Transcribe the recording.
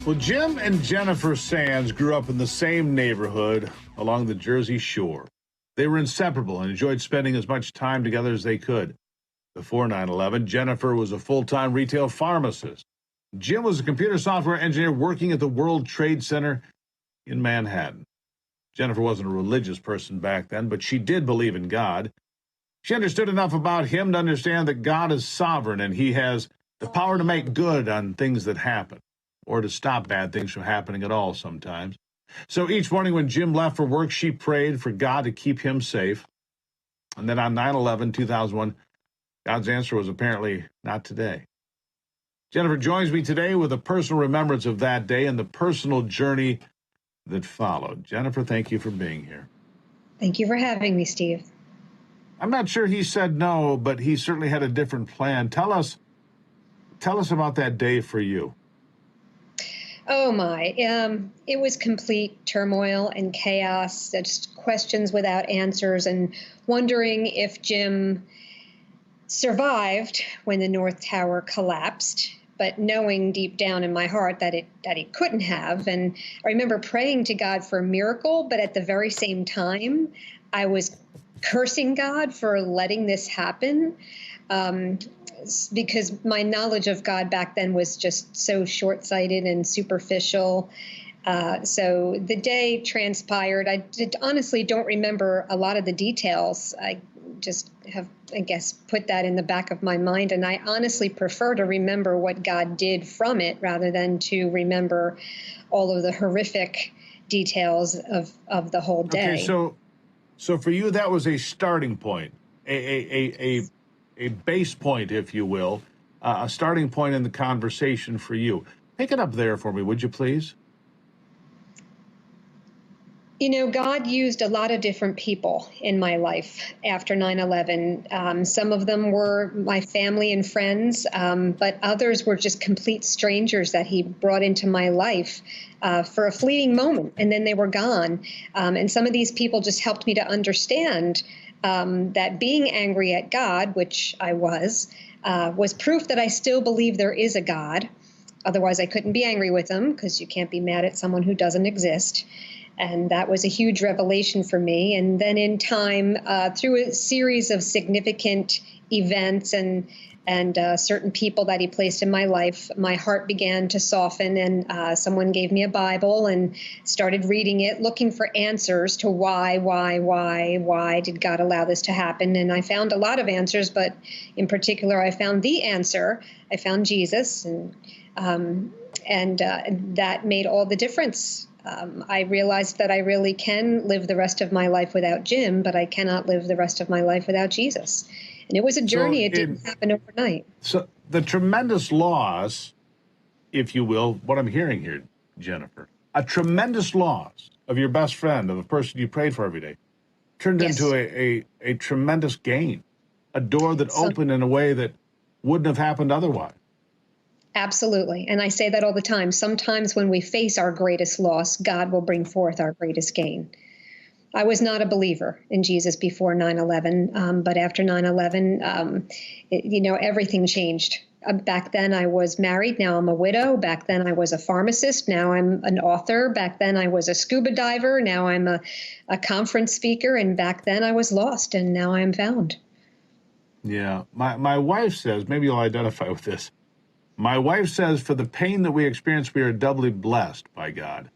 Well, Jim and Jennifer Sands grew up in the same neighborhood along the Jersey Shore. They were inseparable and enjoyed spending as much time together as they could. Before 9/11, Jennifer was a full-time retail pharmacist. Jim was a computer software engineer working at the World Trade Center in Manhattan. Jennifer wasn't a religious person back then, but she did believe in God. She understood enough about him to understand that God is sovereign and he has the power to make good on things that happen, or to stop bad things from happening at all sometimes. So each morning when Jim left for work, she prayed for God to keep him safe. And then on 9/11, 2001, God's answer was apparently not today. Jennifer joins me today with a personal remembrance of that day and the personal journey that followed. Jennifer, thank you for being here. Thank you for having me, Steve. I'm not sure he said no, but he certainly had a different plan. Tell us about that day for you. Oh my, it was complete turmoil and chaos, just questions without answers, and wondering if Jim survived when the North Tower collapsed, but knowing deep down in my heart that he couldn't have. And I remember praying to God for a miracle, but at the very same time, I was cursing God for letting this happen. Because my knowledge of God back then was just so short-sighted and superficial. So the day transpired. Honestly don't remember a lot of the details. I just have, I guess, put that in the back of my mind. And I honestly prefer to remember what God did from it rather than to remember all of the horrific details of the whole day. Okay, so for you, that was a starting point, a base point, if you will, a starting point in the conversation for you. Pick it up there for me, would you please? You know, God used a lot of different people in my life after 9/11. Some of them were my family and friends, but others were just complete strangers that he brought into my life for a fleeting moment, and then they were gone. And some of these people just helped me to understand that being angry at God, which I was proof that I still believe there is a God. Otherwise, I couldn't be angry with him, because you can't be mad at someone who doesn't exist. And that was a huge revelation for me. And then in time, through a series of significant events and certain people that he placed in my life, my heart began to soften, and someone gave me a Bible and started reading it, looking for answers to why did God allow this to happen? And I found a lot of answers, but in particular, I found the answer. I found Jesus, and that made all the difference. I realized that I really can live the rest of my life without Jim, but I cannot live the rest of my life without Jesus. And it was a journey. It didn't happen overnight. So the tremendous loss, if you will, what I'm hearing here, Jennifer, a tremendous loss of your best friend, of a person you prayed for every day, turned into a tremendous gain, a door that opened in a way that wouldn't have happened otherwise. Absolutely. And I say that all the time. Sometimes when we face our greatest loss, God will bring forth our greatest gain. I was not a believer in Jesus before 9/11, but after 9/11, everything changed. Back then I was married. Now I'm a widow. Back then I was a pharmacist. Now I'm an author. Back then I was a scuba diver. Now I'm a conference speaker. And back then I was lost, and now I'm found. Yeah. My wife says, maybe you'll identify with this. My wife says, for the pain that we experience, we are doubly blessed by God.